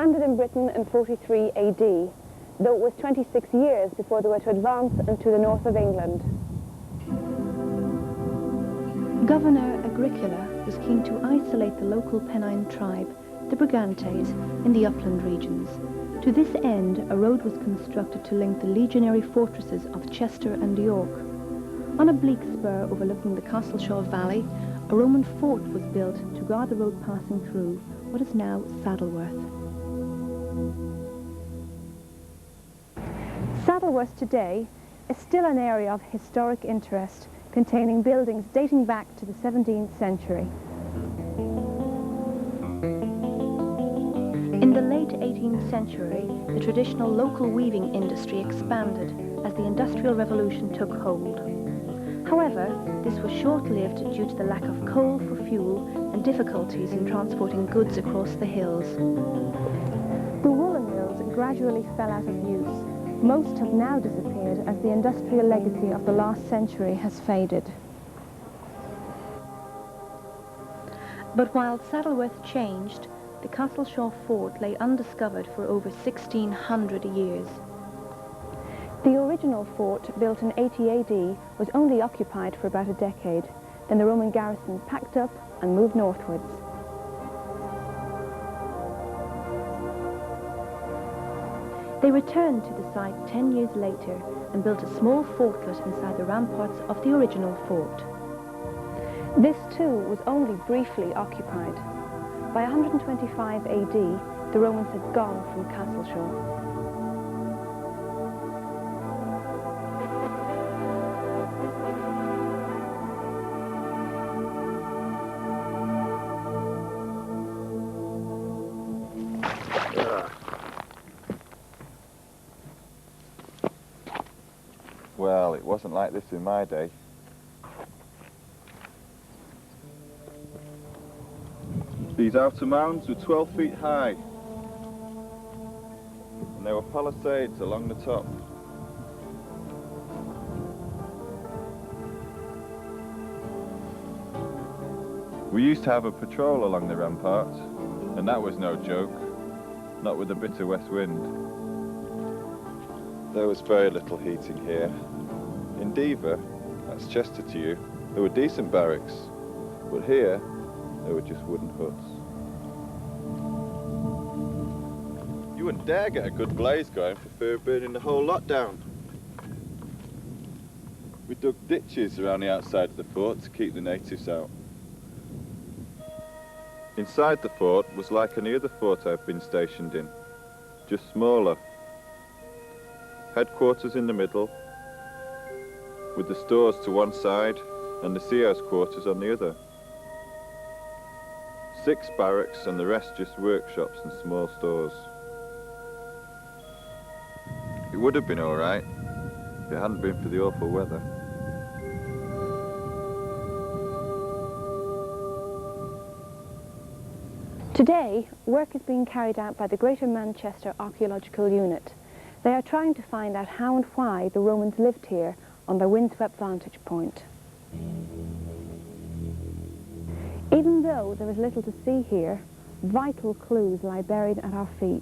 landed in Britain in 43 AD, though it was 26 years before they were to advance into the north of England. Governor Agricola was keen to isolate the local Pennine tribe, the Brigantes, in the upland regions. To this end, a road was constructed to link the legionary fortresses of Chester and York. On a bleak spur overlooking the Castleshaw Valley, a Roman fort was built to guard the road passing through what is now Saddleworth. Saddleworth today is still an area of historic interest, containing buildings dating back to the 17th century. In the late 18th century, the traditional local weaving industry expanded as the Industrial Revolution took hold. However, this was short-lived due to the lack of coal for fuel and difficulties in transporting goods across the hills. The woolen mills gradually fell out of use. Most have now disappeared as the industrial legacy of the last century has faded. But while Saddleworth changed, the Castleshaw fort lay undiscovered for over 1,600 years. The original fort, built in 80 AD, was only occupied for about a decade. Then the Roman garrison packed up and moved northwards. They returned to the site 10 years later and built a small fortlet inside the ramparts of the original fort. This too was only briefly occupied. By 125 AD, the Romans had gone from Castleshaw. Well, it wasn't like this in my day. These outer mounds were 12 feet high, and there were palisades along the top. We used to have a patrol along the ramparts, and that was no joke, not with the bitter west wind. There was very little heating here. In Diva, that's Chester to you, there were decent barracks, but here they were just wooden huts. You wouldn't dare get a good blaze going for fear of burning the whole lot down. We dug ditches around the outside of the fort to keep the natives out. Inside the fort was like any other fort I've been stationed in, just smaller. Headquarters in the middle, with the stores to one side and the CO's quarters on the other. 6 barracks and the rest just workshops and small stores. It would have been all right if it hadn't been for the awful weather. Today, work is being carried out by the Greater Manchester Archaeological Unit. They are trying to find out how and why the Romans lived here on their windswept vantage point. Even though there is little to see here, vital clues lie buried at our feet.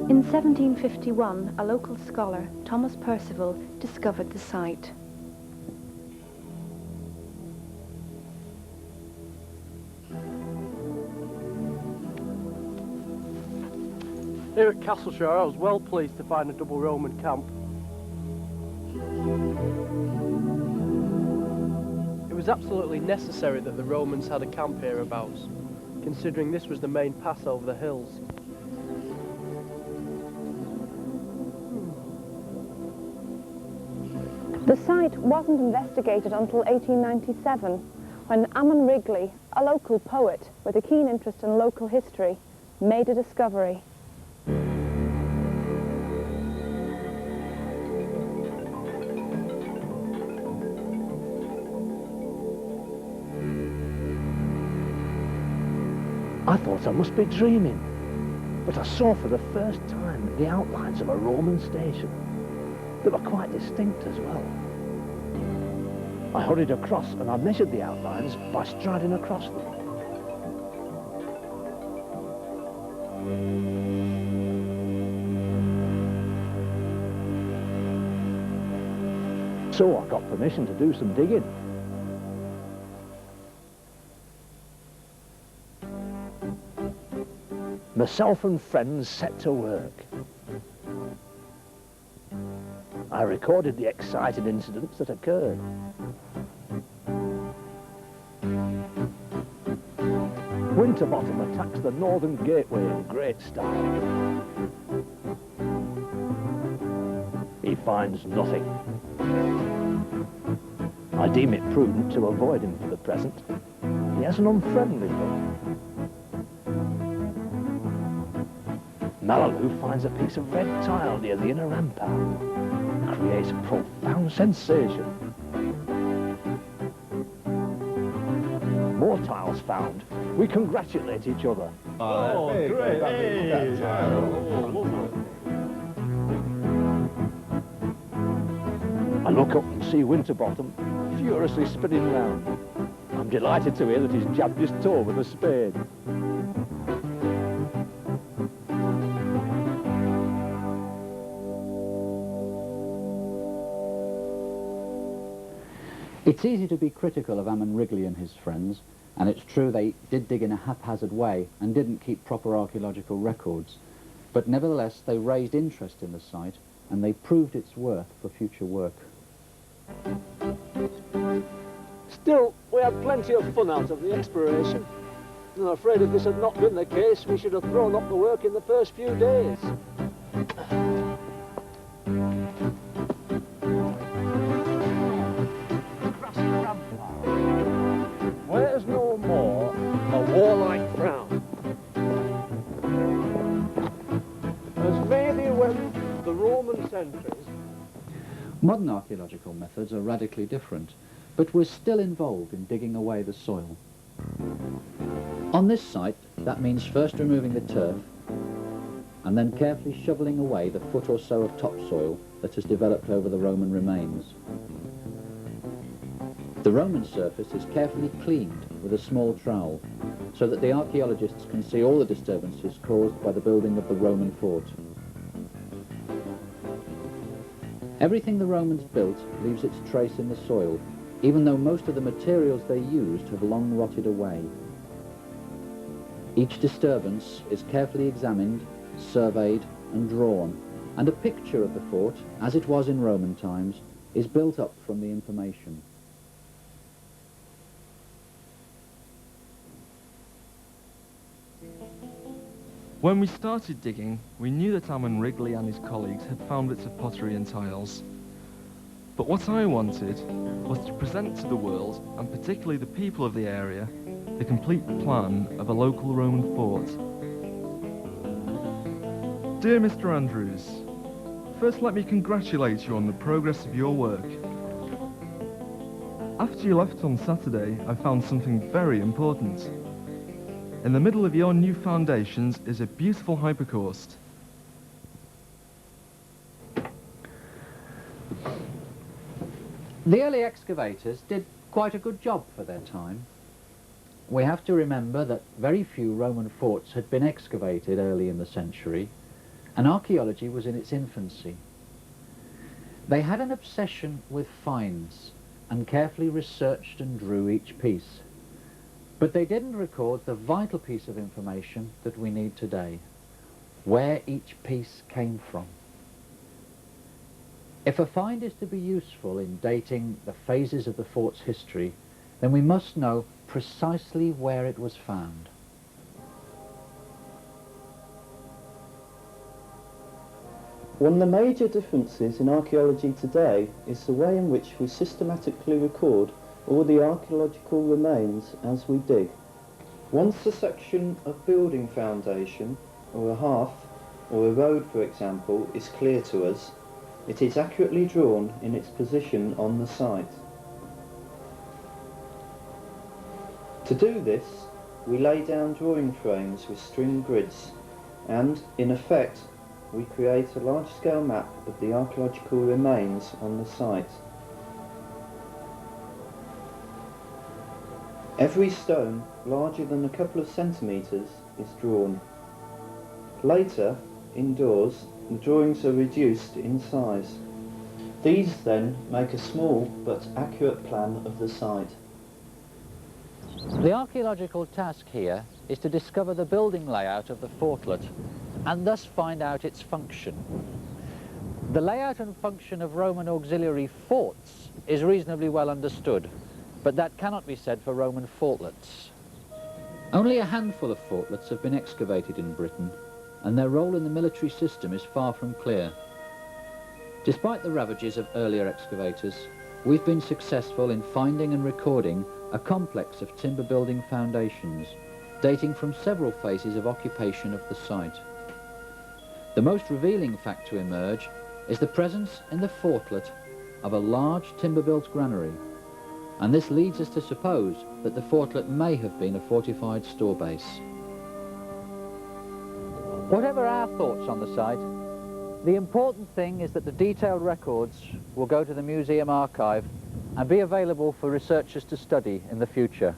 In 1751, a local scholar, Thomas Percival, discovered the site. Here at Castleshaw, I was well pleased to find a double Roman camp. It was absolutely necessary that the Romans had a camp hereabouts, considering this was the main pass over the hills. The site wasn't investigated until 1897, when Ammon Wrigley, a local poet with a keen interest in local history, made a discovery. I thought I must be dreaming, but I saw for the first time the outlines of a Roman station. They were quite distinct as well. I hurried across and I measured the outlines by striding across them. So I got permission to do some digging. Myself and friends set to work. I recorded the exciting incidents that occurred. Winterbottom attacks the northern gateway in great style. He finds nothing. I deem it prudent to avoid him for the present. He has an unfriendly look. Malaloo finds a piece of red tile near the inner rampart. Creates a profound sensation. More tiles found. We congratulate each other. Oh, great! Hey. I look up and see Winterbottom furiously spinning round. I'm delighted to hear that he's jabbed his toe with a spade. It's easy to be critical of Ammon Wrigley and his friends, and it's true they did dig in a haphazard way and didn't keep proper archaeological records. But nevertheless, they raised interest in the site and they proved its worth for future work. Still, we had plenty of fun out of the exploration. I'm afraid if this had not been the case, we should have thrown up the work in the first few days. Where's no more a warlike frown? As maybe when the Roman centuries. Modern archaeological methods are radically different, but we're still involved in digging away the soil. On this site, that means first removing the turf and then carefully shoveling away the foot or so of topsoil that has developed over the Roman remains. The Roman surface is carefully cleaned with a small trowel so that the archaeologists can see all the disturbances caused by the building of the Roman fort. Everything the Romans built leaves its trace in the soil, even though most of the materials they used have long rotted away. Each disturbance is carefully examined, surveyed and drawn, and a picture of the fort, as it was in Roman times, is built up from the information. When we started digging, we knew that Ammon Wrigley and his colleagues had found bits of pottery and tiles. But what I wanted was to present to the world, and particularly the people of the area, the complete plan of a local Roman fort. Dear Mr. Andrews, first let me congratulate you on the progress of your work. After you left on Saturday, I found something very important. In the middle of your new foundations is a beautiful hypocaust. The early excavators did quite a good job for their time. We have to remember that very few Roman forts had been excavated early in the century, and archaeology was in its infancy. They had an obsession with finds and carefully researched and drew each piece. But they didn't record the vital piece of information that we need today, where each piece came from. If a find is to be useful in dating the phases of the fort's history, then we must know precisely where it was found. One of the major differences in archaeology today is the way in which we systematically record all the archaeological remains as we dig. Once a section of building foundation, or a hearth, or a road for example, is clear to us, it is accurately drawn in its position on the site. To do this, we lay down drawing frames with string grids, and, in effect, we create a large-scale map of the archaeological remains on the site. Every stone larger than a couple of centimetres is drawn. Later, indoors, the drawings are reduced in size. These then make a small but accurate plan of the site. The archaeological task here is to discover the building layout of the fortlet and thus find out its function. The layout and function of Roman auxiliary forts is reasonably well understood, but that cannot be said for Roman fortlets. Only a handful of fortlets have been excavated in Britain, and their role in the military system is far from clear. Despite the ravages of earlier excavators, we've been successful in finding and recording a complex of timber building foundations, dating from several phases of occupation of the site. The most revealing fact to emerge is the presence in the fortlet of a large timber-built granary, and this leads us to suppose that the fortlet may have been a fortified store base. Whatever our thoughts on the site, the important thing is that the detailed records will go to the museum archive and be available for researchers to study in the future.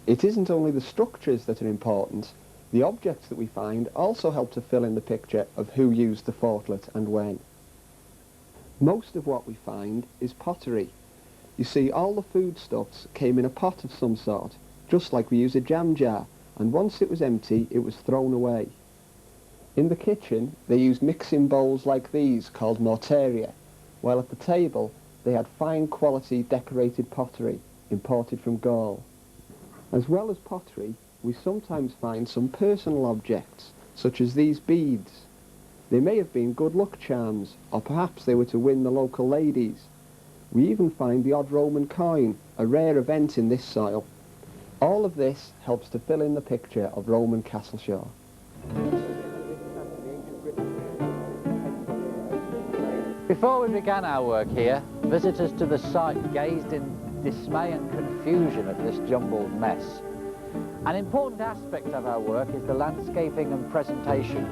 It isn't only the structures that are important, the objects that we find also help to fill in the picture of who used the fortlet and when. Most of what we find is pottery. You see, all the foodstuffs came in a pot of some sort, just like we use a jam jar, and once it was empty, it was thrown away. In the kitchen, they used mixing bowls like these, called mortaria, while at the table, they had fine quality decorated pottery, imported from Gaul. As well as pottery, we sometimes find some personal objects, such as these beads. They may have been good luck charms, or perhaps they were to win the local ladies. We even find the odd Roman coin, a rare event in this soil. All of this helps to fill in the picture of Roman Castleshaw. Before we began our work here, visitors to the site gazed in dismay and confusion at this jumbled mess. An important aspect of our work is the landscaping and presentation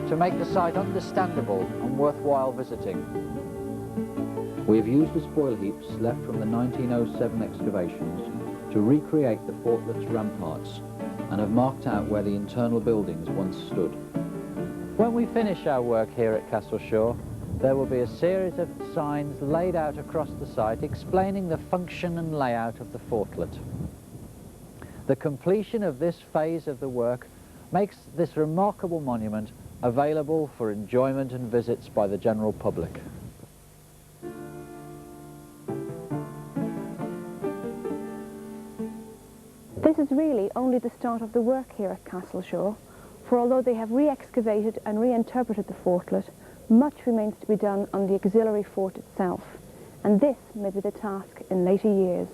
to make the site understandable and worthwhile visiting. We have used the spoil heaps left from the 1907 excavations to recreate the fortlet's ramparts and have marked out where the internal buildings once stood. When we finish our work here at Castleshaw, there will be a series of signs laid out across the site explaining the function and layout of the fortlet. The completion of this phase of the work makes this remarkable monument available for enjoyment and visits by the general public. This is really only the start of the work here at Castleshaw, for although they have re-excavated and reinterpreted the fortlet, much remains to be done on the auxiliary fort itself, and this may be the task in later years.